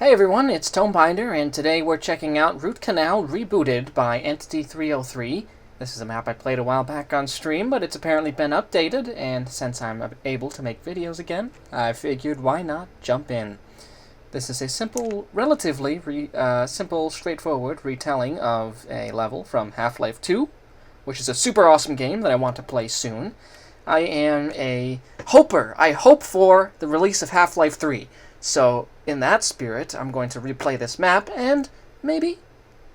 Hey everyone, it's Tomebinder, and today we're checking out Kanal Rebooted by Entity 303. This is a map I played a while back on stream, but it's apparently been updated, and since I'm able to make videos again, I figured why not jump in. This is a simple, relatively simple, straightforward retelling of a level from Half-Life 2, which is a super awesome game that I want to play soon. I am a hoper. I hope for the release of Half-Life 3. So, in that spirit, I'm going to replay this map, and maybe,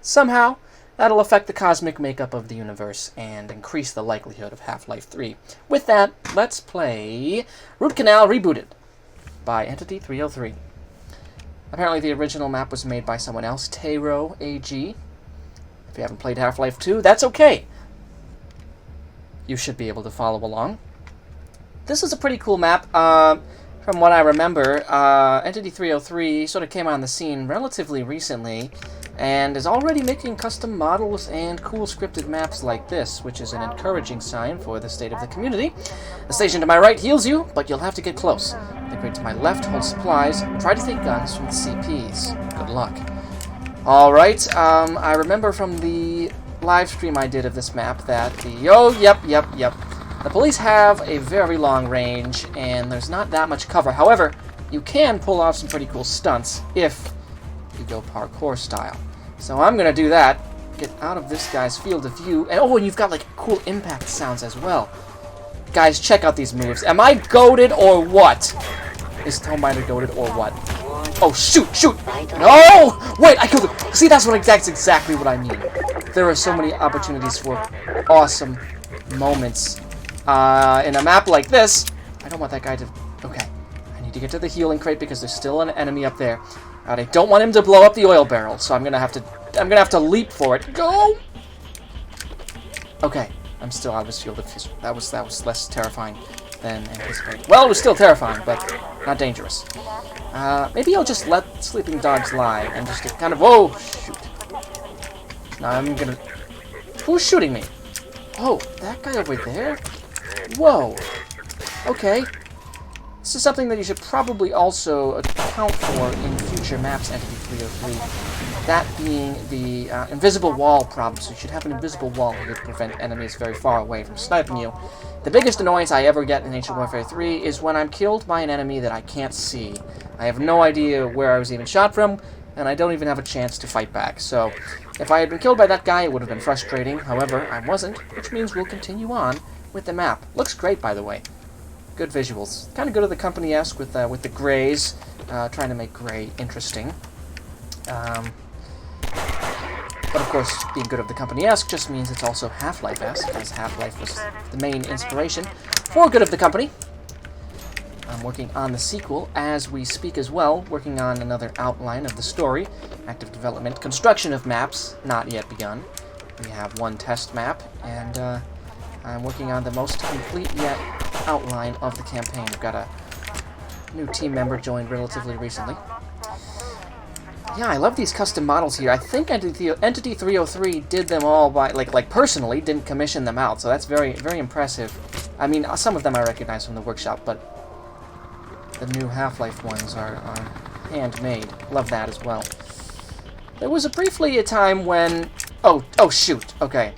somehow, that'll affect the cosmic makeup of the universe and increase the likelihood of Half-Life 3. With that, let's play Kanal Rebooted by Entity 303. Apparently the original map was made by someone else, Taro AG. If you haven't played Half-Life 2, that's okay. You should be able to follow along. This is a pretty cool map. From what I remember, Entity 303 sort of came on the scene relatively recently and is already making custom models and cool scripted maps like this, which is an encouraging sign for the state of the community. The station to my right heals you, but you'll have to get close. The grid to my left holds supplies. Try to take guns from the CPs. Good luck. Alright, I remember from the live stream I did of this map that the police have a very long range, and there's not that much cover. However, you can pull off some pretty cool stunts if you go parkour style. So I'm going to do that. Get out of this guy's field of view. And, and you've got, like, cool impact sounds as well. Guys, check out these moves. Am I goated or what? Is Tomebinder goated or what? Oh, shoot! No! Wait, I killed him! See, that's exactly what I mean. There are so many opportunities for awesome moments. In a map like this, I don't want that guy to... Okay, I need to get to the healing crate because there's still an enemy up there. And I don't want him to blow up the oil barrel, so I'm gonna have to leap for it. Go! Okay, I'm still out of his field of view. That was less terrifying than anticipated. Well, it was still terrifying, but not dangerous. Maybe I'll just let sleeping dogs lie and just get kind of... Whoa! Shoot. Now I'm gonna... Who's shooting me? Oh, that guy over there? Whoa. Okay. This is something that you should probably also account for in future maps, Entity 303. That being the invisible wall problem. So you should have an invisible wall here to prevent enemies very far away from sniping you. The biggest annoyance I ever get in Ancient Warfare 3 is when I'm killed by an enemy that I can't see. I have no idea where I was even shot from, and I don't even have a chance to fight back. So, if I had been killed by that guy, it would have been frustrating. However, I wasn't, which means we'll continue on with the map. Looks great, by the way. Good visuals. Kind of Good of the Company-esque with the grays, trying to make gray interesting. But of course, being Good of the Company-esque just means it's also Half-Life-esque, as Half-Life was the main inspiration for Good of the Company. I'm working on the sequel as we speak as well, working on another outline of the story. Active development, construction of maps, not yet begun. We have one test map, and I'm working on the most complete yet outline of the campaign. I've got a new team member joined relatively recently. Yeah, I love these custom models here. I think Entity 303 did them all by, like personally, didn't commission them out, so that's very, very impressive. I mean, some of them I recognize from the workshop, but the new Half-Life ones are handmade. Love that as well. There was briefly a time when... Oh, shoot. Okay.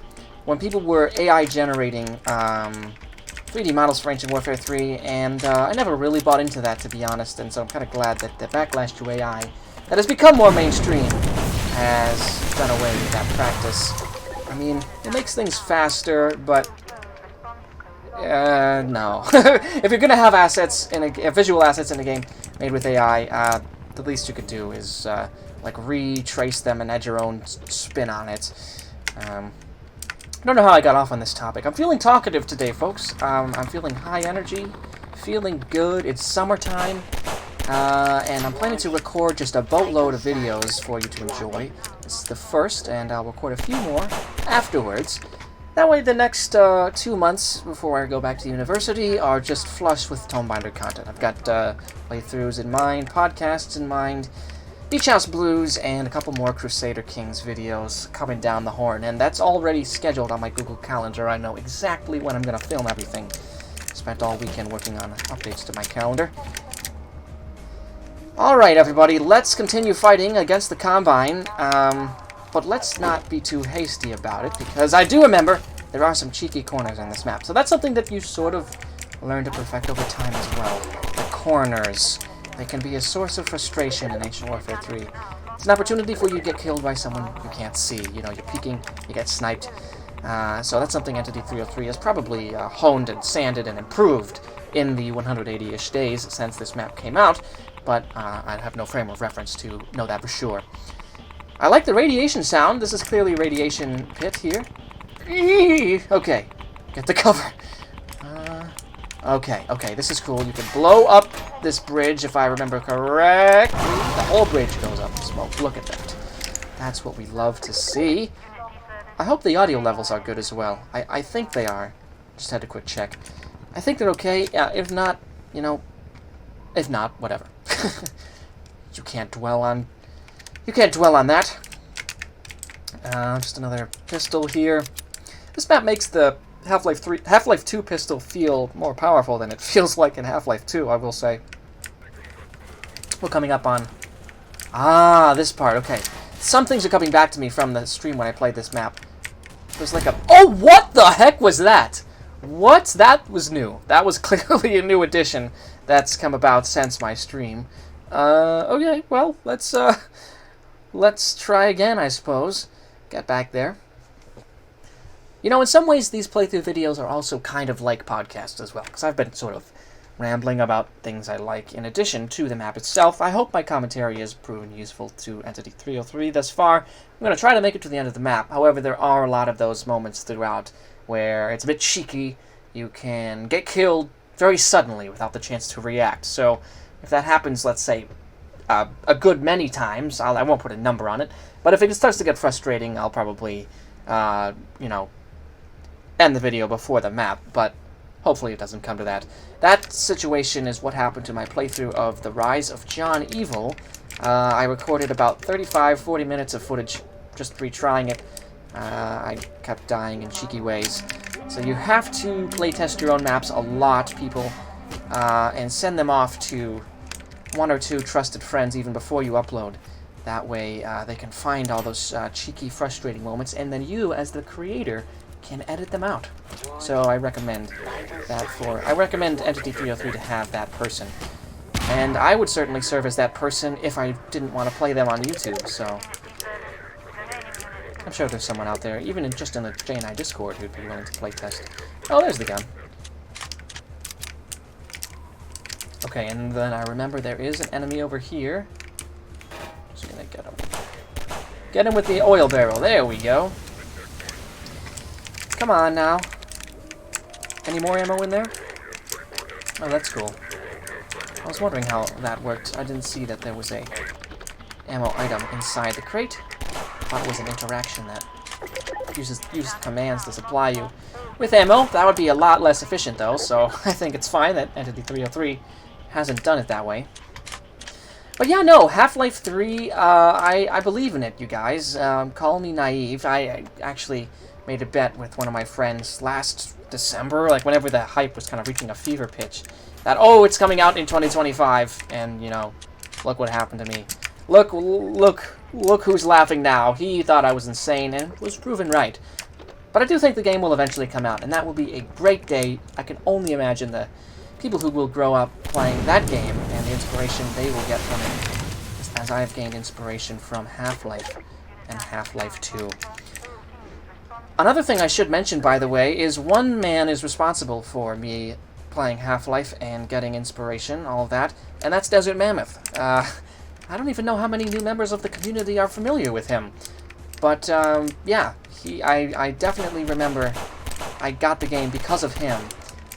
When people were AI generating 3D models for Ancient Warfare 3, and I never really bought into that, to be honest, and so I'm kind of glad that the backlash to AI that has become more mainstream has done away with that practice. I mean, it makes things faster, but... no. If you're gonna have assets in visual assets in a game made with AI, the least you could do is like retrace them and add your own spin on it. I don't know how I got off on this topic. I'm feeling talkative today, folks. I'm feeling high energy, feeling good. It's summertime, and I'm planning to record just a boatload of videos for you to enjoy. This is the first, and I'll record a few more afterwards. That way the next 2 months before I go back to university are just flush with Tomebinder content. I've got playthroughs in mind, podcasts in mind, Beach House Blues, and a couple more Crusader Kings videos coming down the horn. And that's already scheduled on my Google Calendar. I know exactly when I'm going to film everything. Spent all weekend working on updates to my calendar. Alright, everybody, let's continue fighting against the Combine, but let's not be too hasty about it, because I do remember there are some cheeky corners on this map. So that's something that you sort of learn to perfect over time as well. The corners. They can be a source of frustration in Ancient Warfare 3. It's an opportunity for you to get killed by someone you can't see. You know, you're peeking, you get sniped. So that's something Entity 303 has probably honed and sanded and improved in the 180-ish days since this map came out, but I have no frame of reference to know that for sure. I like the radiation sound. This is clearly a radiation pit here. Okay, get the cover. Okay, this is cool. You can blow up this bridge, if I remember correctly. The whole bridge goes up in smoke. Look at that. That's what we love to see. I hope the audio levels are good as well. I think they are. Just had a quick check. I think they're okay. If not, you know, if not, whatever. You can't dwell on that. Just another pistol here. This map makes the Half-Life 2 pistol feel more powerful than it feels like in Half-Life 2, I will say. We're coming up on... this part, okay. Some things are coming back to me from the stream when I played this map. There's like a... Oh, what the heck was that? What? That was new. That was clearly a new addition that's come about since my stream. Okay, well, let's try again, I suppose. Get back there. You know, in some ways, these playthrough videos are also kind of like podcasts as well, because I've been sort of rambling about things I like in addition to the map itself. I hope my commentary has proven useful to Entity 303 thus far. I'm going to try to make it to the end of the map. However, there are a lot of those moments throughout where it's a bit cheeky. You can get killed very suddenly without the chance to react. So if that happens, let's say, a good many times, I won't put a number on it, but if it starts to get frustrating, I'll probably, you know, end the video before the map, but hopefully it doesn't come to that. That situation is what happened to my playthrough of The Rise of John Evil. I recorded about 35-40 minutes of footage just retrying it. I kept dying in cheeky ways. So you have to playtest your own maps a lot, people, and send them off to 1 or 2 trusted friends even before you upload. That way they can find all those cheeky, frustrating moments, and then you, as the creator, can edit them out. So I recommend that I recommend Entity 303 to have that person. And I would certainly serve as that person if I didn't want to play them on YouTube, so... I'm sure there's someone out there, even just in the J&I Discord, who'd be willing to play test. Oh, there's the gun. Okay, and then I remember there is an enemy over here. Just gonna get him. Get him with the oil barrel. There we go. Come on now. Any more ammo in there? Oh, that's cool. I was wondering how that worked. I didn't see that there was a ammo item inside the crate. I thought it was an interaction that uses commands to supply you with ammo. That would be a lot less efficient, though, so I think it's fine that Entity 303 hasn't done it that way. But yeah, no, Half-Life 3, I believe in it, you guys. Call me naive. I actually made a bet with one of my friends last December, like whenever the hype was kind of reaching a fever pitch, that, oh, it's coming out in 2025, and, you know, look what happened to me. Look who's laughing now. He thought I was insane, and was proven right. But I do think the game will eventually come out, and that will be a great day. I can only imagine the people who will grow up playing that game, and the inspiration they will get from it, as I have gained inspiration from Half-Life and Half-Life 2. Another thing I should mention, by the way, is one man is responsible for me playing Half-Life and getting inspiration, all of that, and that's Desert Mammoth. I don't even know how many new members of the community are familiar with him. But, yeah, I definitely remember I got the game because of him,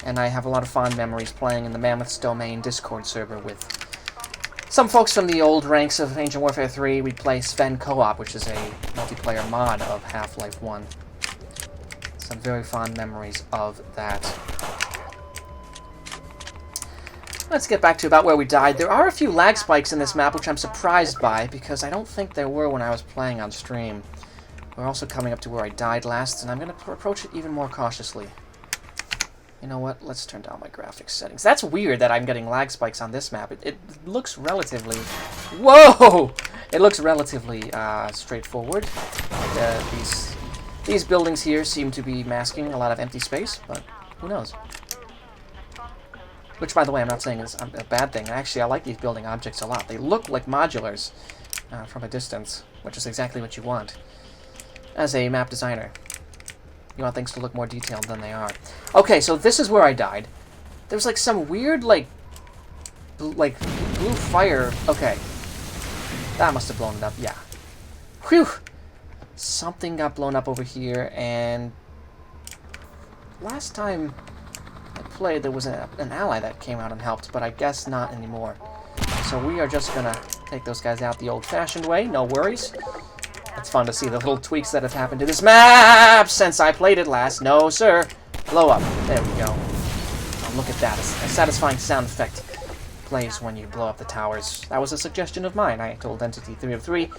and I have a lot of fond memories playing in the Mammoth's Domain Discord server with some folks from the old ranks of Ancient Warfare 3. We'd play Sven Co-op, which is a multiplayer mod of Half-Life 1. Some very fond memories of that. Let's get back to about where we died. There are a few lag spikes in this map, which I'm surprised by, because I don't think there were when I was playing on stream. We're also coming up to where I died last, and I'm going to approach it even more cautiously. You know what? Let's turn down my graphics settings. That's weird that I'm getting lag spikes on this map. It looks relatively... Whoa! It looks relatively straightforward. These buildings here seem to be masking a lot of empty space, but who knows? Which, by the way, I'm not saying is a bad thing. Actually, I like these building objects a lot. They look like modulars from a distance, which is exactly what you want as a map designer. You want things to look more detailed than they are. Okay, so this is where I died. There's like some weird, like blue fire. Okay. That must have blown it up, yeah. Whew! Something got blown up over here, and last time I played, there was an ally that came out and helped, but I guess not anymore. So we are just gonna take those guys out the old-fashioned way, no worries. It's fun to see the little tweaks that have happened to this map since I played it last. No, sir. Blow up. There we go. Oh, look at that. A satisfying sound effect plays when you blow up the towers. That was a suggestion of mine. I told Entity 303.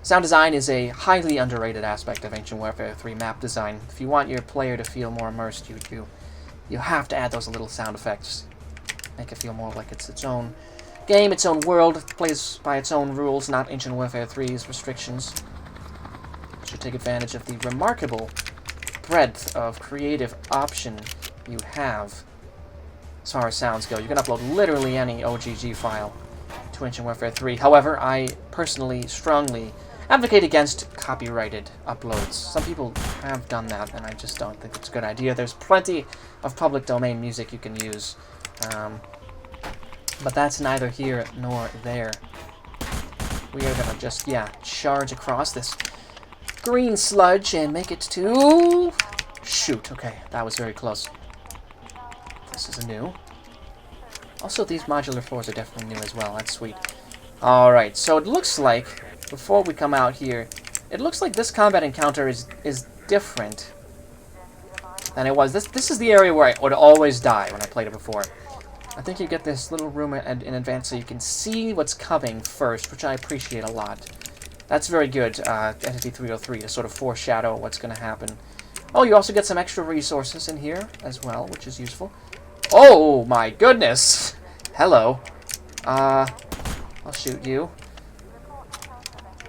Sound design is a highly underrated aspect of Ancient Warfare 3 map design. If you want your player to feel more immersed, you have to add those little sound effects. Make it feel more like it's its own game, its own world. It plays by its own rules, not Ancient Warfare 3's restrictions. It should take advantage of the remarkable breadth of creative option you have as far as sounds go. You can upload literally any OGG file to Ancient Warfare 3. However, I personally strongly advocate against copyrighted uploads. Some people have done that, and I just don't think it's a good idea. There's plenty of public domain music you can use. But that's neither here nor there. We are gonna just, charge across this green sludge and make it to... Shoot, okay, that was very close. This is new. Also, these modular floors are definitely new as well. That's sweet. Alright, so it looks like, before we come out here, it looks like this combat encounter is different than it was. This is the area where I would always die when I played it before. I think you get this little room in advance so you can see what's coming first, which I appreciate a lot. That's very good, Entity 303, to sort of foreshadow what's going to happen. Oh, you also get some extra resources in here as well, which is useful. Oh, my goodness! Hello. I'll shoot you.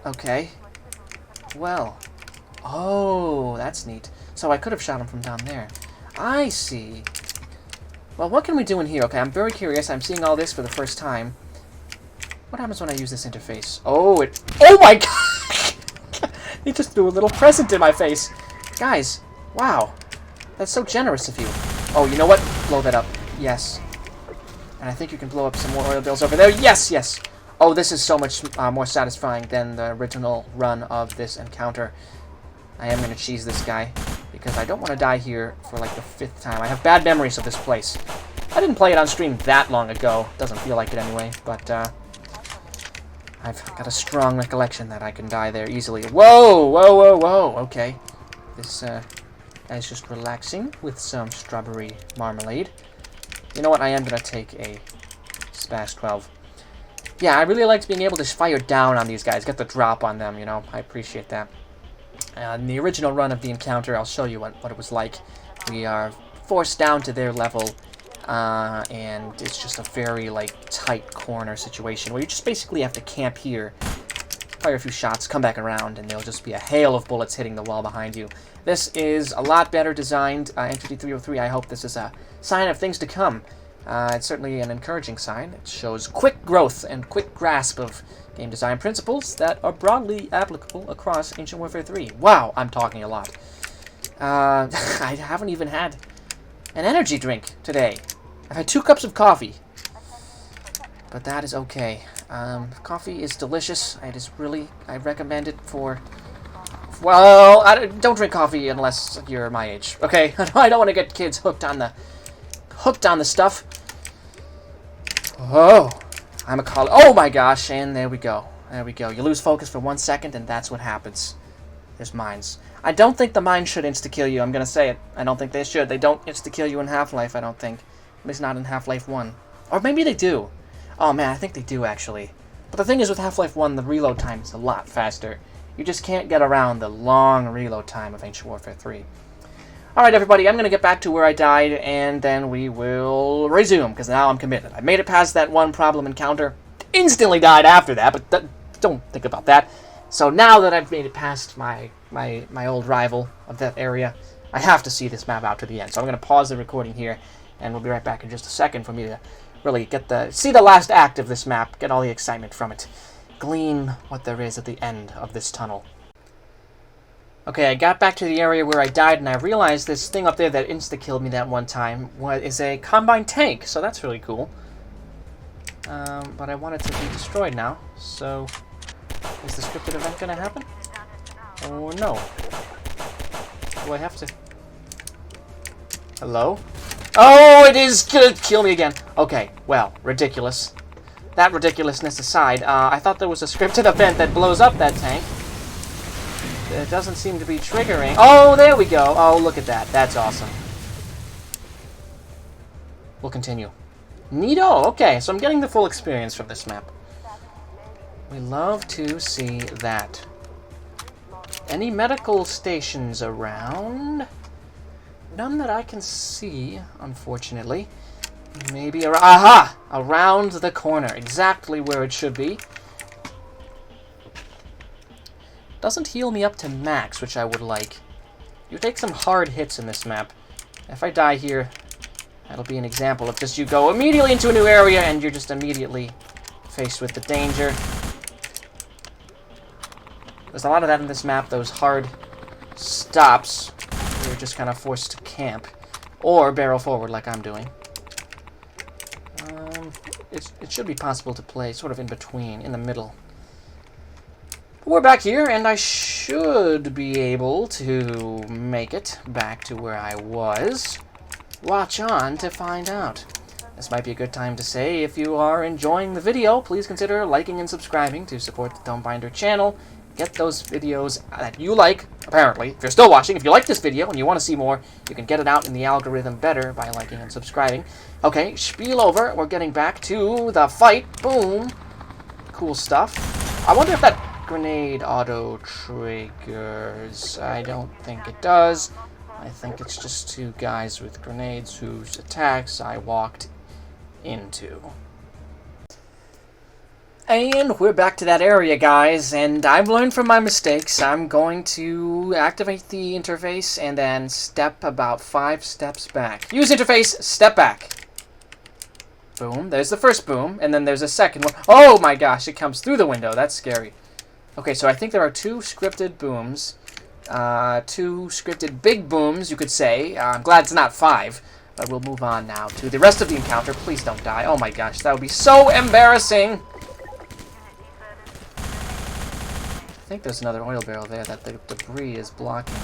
Okay. Well. Oh, that's neat. So I could have shot him from down there. I see. Well, what can we do in here? Okay, I'm very curious. I'm seeing all this for the first time. What happens when I use this interface? Oh, Oh my god! He just threw a little present in my face. Guys, wow. That's so generous of you. Oh, you know what? Blow that up. Yes. And I think you can blow up some more oil bills over there. Yes, yes! Oh, this is so much more satisfying than the original run of this encounter. I am going to cheese this guy, because I don't want to die here for like the 5th time. I have bad memories of this place. I didn't play it on stream that long ago. Doesn't feel like it anyway, but I've got a strong recollection that I can die there easily. Whoa, whoa, whoa, whoa, okay. This guy's just relaxing with some strawberry marmalade. You know what, I am going to take a Spash 12. Yeah, I really liked being able to fire down on these guys, get the drop on them, you know. I appreciate that. In the original run of the encounter, I'll show you what it was like. We are forced down to their level, and it's just a very, like, tight corner situation where you just basically have to camp here, fire a few shots, come back around, and there'll just be a hail of bullets hitting the wall behind you. This is a lot better designed. Entity 303, I hope this is a sign of things to come. It's certainly an encouraging sign. It shows quick growth and quick grasp of game design principles that are broadly applicable across Ancient Warfare 3. Wow, I'm talking a lot. I haven't even had an energy drink today. I've had 2 cups of coffee. But that is okay. Coffee is delicious. It is really... I recommend it for... Well, don't drink coffee unless you're my age. Okay? I don't want to get kids hooked on the stuff. Oh, I'm a caller. Oh my gosh, and there we go. There we go. You lose focus for 1 second, and that's what happens. There's mines. I don't think the mines should insta-kill you. I'm going to say it. I don't think they should. They don't insta-kill you in Half-Life, I don't think. At least not in Half-Life 1. Or maybe they do. Oh man, I think they do, actually. But the thing is, with Half-Life 1, the reload time is a lot faster. You just can't get around the long reload time of Ancient Warfare 3. Alright, everybody, I'm going to get back to where I died, and then we will resume, because now I'm committed. I made it past that one problem encounter. Instantly died after that, but don't think about that. So now that I've made it past my old rival of that area, I have to see this map out to the end. So I'm going to pause the recording here, and we'll be right back in just a second for me to really see the last act of this map, get all the excitement from it, glean what there is at the end of this tunnel. Okay, I got back to the area where I died, and I realized this thing up there that insta-killed me that one time is a combine tank, so that's really cool. But I want it to be destroyed now, so is the scripted event going to happen? Oh, no. Do I have to... Hello? Oh, it is going to kill me again. Okay, well, ridiculous. That ridiculousness aside, I thought there was a scripted event that blows up that tank. It doesn't seem to be triggering. Oh, there we go. Oh, look at that. That's awesome. We'll continue. Neato. Okay, so I'm getting the full experience from this map. We love to see that. Any medical stations around? None that I can see, unfortunately. Maybe around... Aha! Around the corner. Exactly where it should be. Doesn't heal me up to max, which I would like. You take some hard hits in this map. If I die here, that'll be an example of just you go immediately into a new area and you're just immediately faced with the danger. There's a lot of that in this map, those hard stops. You're just kind of forced to camp. Or barrel forward like I'm doing. It should be possible to play sort of in between, in the middle. We're back here, and I should be able to make it back to where I was. Watch on to find out. This might be a good time to say, if you are enjoying the video, please consider liking and subscribing to support the Tomebinder channel. Get those videos that you like, apparently. If you're still watching, if you like this video and you want to see more, you can get it out in the algorithm better by liking and subscribing. Okay, spiel over. We're getting back to the fight. Boom. Cool stuff. I wonder if that grenade auto triggers. I don't think it does. I think it's just two guys with grenades whose attacks I walked into. And we're back to that area, guys, and I've learned from my mistakes. I'm going to activate the interface and then step about 5 steps back. Use interface, step back. Boom. There's the first boom, and then there's a second one. Oh my gosh, it comes through the window. That's scary. Okay, so I think there are 2 scripted booms. 2 scripted big booms, you could say. I'm glad it's not 5. But we'll move on now to the rest of the encounter. Please don't die. Oh my gosh, that would be so embarrassing. I think there's another oil barrel there that the debris is blocking.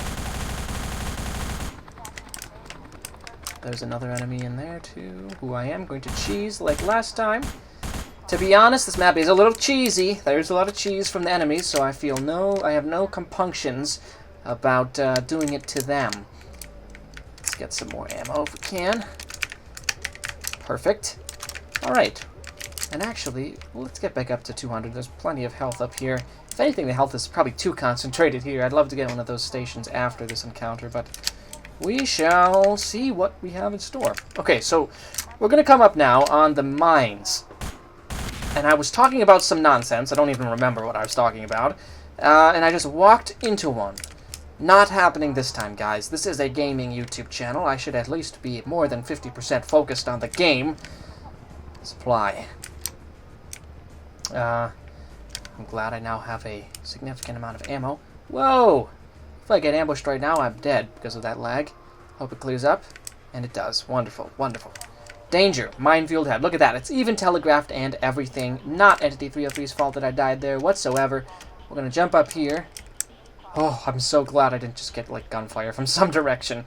There's another enemy in there too, who I am going to cheese like last time. To be honest, this map is a little cheesy. There's a lot of cheese from the enemies, so I have no compunctions about doing it to them. Let's get some more ammo if we can. Perfect. Alright. And actually, let's get back up to 200. There's plenty of health up here. If anything, the health is probably too concentrated here. I'd love to get one of those stations after this encounter, but we shall see what we have in store. Okay, so we're going to come up now on the mines. And I was talking about some nonsense. I don't even remember what I was talking about. And I just walked into one. Not happening this time, guys. This is a gaming YouTube channel. I should at least be more than 50% focused on the game. Supply. I'm glad I now have a significant amount of ammo. Whoa! If I get ambushed right now, I'm dead because of that lag. Hope it clears up. And it does. Wonderful, wonderful. Danger. Minefield head. Look at that. It's even telegraphed and everything. Not Entity 303's fault that I died there whatsoever. We're going to jump up here. Oh, I'm so glad I didn't just get, like, gunfire from some direction.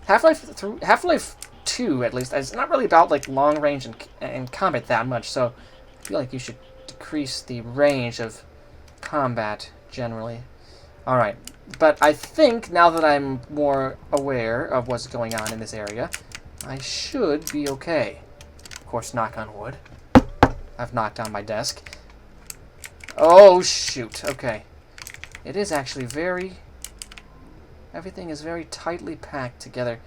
Half-Life 2, at least, is not really about, like, long range and combat that much, so I feel like you should decrease the range of combat, generally. Alright, but I think, now that I'm more aware of what's going on in this area, I should be okay. Of course, knock on wood. I've knocked on my desk. Oh, shoot. Okay. It is actually very Everything is very tightly packed together.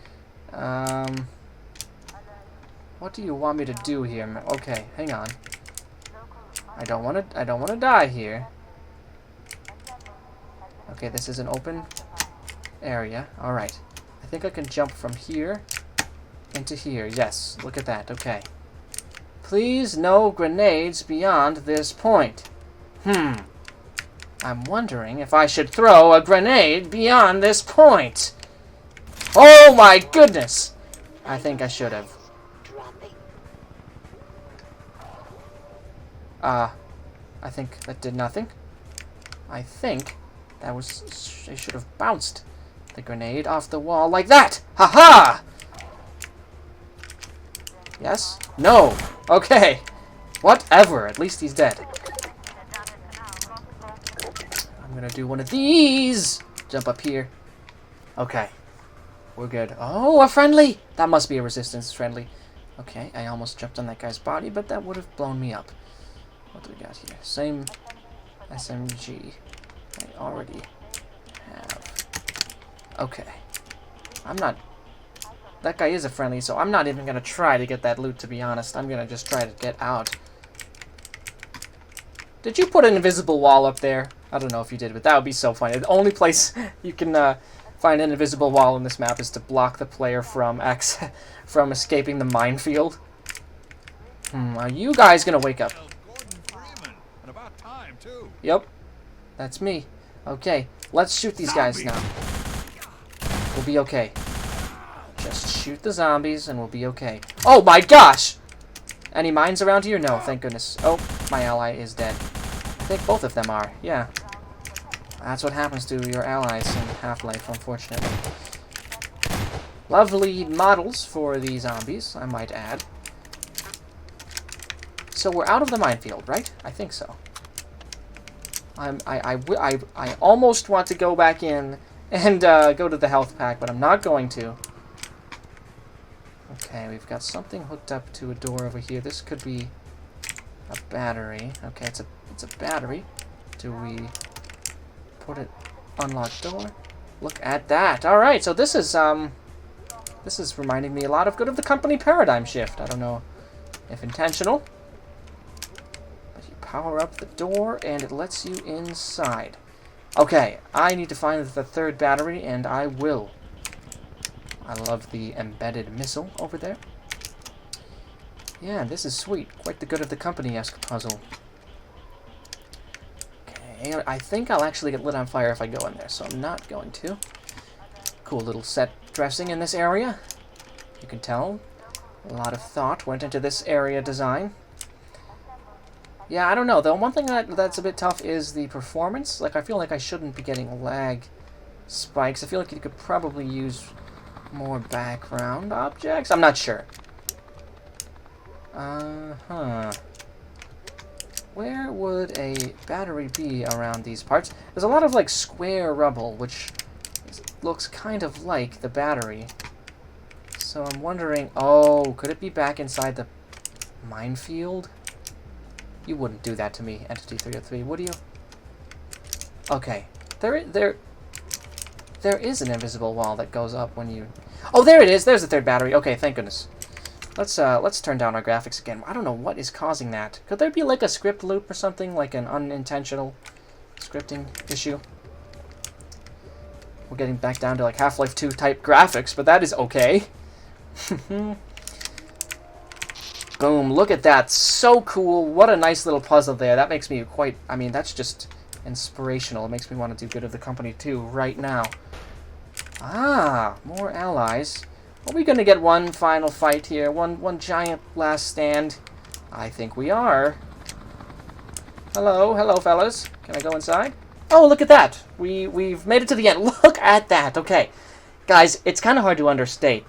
What do you want me to do here? Okay, hang on. I don't want to die here. Okay, this is an open area. All right. I think I can jump from here into here. Yes, look at that. Okay. Please, no grenades beyond this point. I'm wondering if I should throw a grenade beyond this point. Oh my goodness! I think I should have. I think that did nothing. I think that was... I should have bounced the grenade off the wall like that! Ha-ha! Yes? No! Okay! Whatever, at least he's dead. I'm gonna do one of these! Jump up here. Okay. We're good. Oh, a friendly! That must be a resistance friendly. Okay, I almost jumped on that guy's body, but that would have blown me up. What do we got here? Same SMG. I already have. Okay. I'm not... That guy is a friendly, so I'm not even gonna try to get that loot, to be honest. I'm gonna just try to get out. Did you put an invisible wall up there? I don't know if you did, but that would be so funny. The only place you can find an invisible wall in this map is to block the player from escaping the minefield. Are you guys gonna wake up? Yep, that's me. Okay, let's shoot these guys now. We'll be okay. Just shoot the zombies and we'll be okay. Oh my gosh! Any mines around here? No, thank goodness. Oh, my ally is dead. I think both of them are, yeah. That's what happens to your allies in Half-Life, unfortunately. Lovely models for the zombies, I might add. So we're out of the minefield, right? I think so. I almost want to go back in and go to the health pack, but I'm not going to. Okay, we've got something hooked up to a door over here. This could be a battery. Okay, it's a battery. Do we put it unlocked door? Look at that. All right, so this is reminding me a lot of Good of the Company paradigm shift. I don't know if intentional. But you power up the door and it lets you inside. Okay, I need to find the third battery and I will. I love the embedded missile over there. Yeah, this is sweet. Quite the Good of the Company-esque puzzle. Okay, I think I'll actually get lit on fire if I go in there, so I'm not going to. Cool little set dressing in this area. You can tell a lot of thought went into this area design. Yeah, I don't know. The one thing that's a bit tough is the performance. Like, I feel like I shouldn't be getting lag spikes. I feel like you could probably use more background objects? I'm not sure. Where would a battery be around these parts? There's a lot of, like, square rubble, which looks kind of like the battery. So I'm wondering... Oh, could it be back inside the minefield? You wouldn't do that to me, Entity 303, would you? Okay. There is an invisible wall that goes up when you... Oh, there it is! There's the third battery. Okay, thank goodness. Let's turn down our graphics again. I don't know what is causing that. Could there be like a script loop or something? Like an unintentional scripting issue? We're getting back down to like Half-Life 2 type graphics, but that is okay. Boom, look at that. So cool. What a nice little puzzle there. That makes me quite... I mean, that's just inspirational. It makes me want to do Good of the Company 2 right now. Ah, more allies. Are we going to get one final fight here? One giant last stand? I think we are. Hello, hello, fellas. Can I go inside? Oh, look at that. We've made it to the end. Look at that. Okay. Guys, it's kind of hard to understate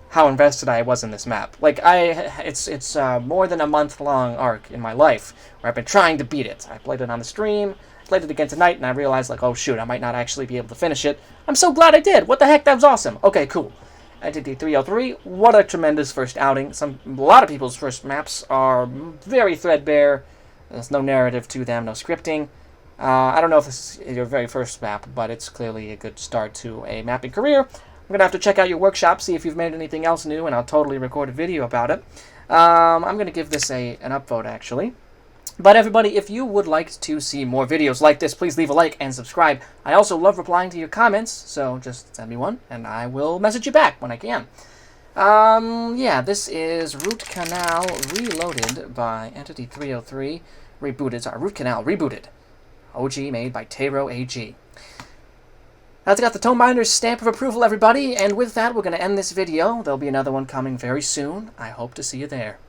how invested I was in this map. Like, it's more than a month-long arc in my life where I've been trying to beat it. I played it on the stream, played it again tonight, and I realized, like, oh, shoot, I might not actually be able to finish it. I'm so glad I did. What the heck? That was awesome. Okay, cool. Entity 303, what a tremendous first outing. A lot of people's first maps are very threadbare. There's no narrative to them, no scripting. I don't know if this is your very first map, but it's clearly a good start to a mapping career. I'm going to have to check out your workshop, see if you've made anything else new, and I'll totally record a video about it. I'm going to give this an upvote, actually. But everybody, if you would like to see more videos like this, please leave a like and subscribe. I also love replying to your comments, so just send me one, and I will message you back when I can. Yeah, this is Root Canal Reloaded by Entity 303. Rebooted, sorry, Root Canal Rebooted. OG made by Taro AG. That's got the Tomebinder's stamp of approval, everybody, and with that, we're going to end this video. There'll be another one coming very soon. I hope to see you there.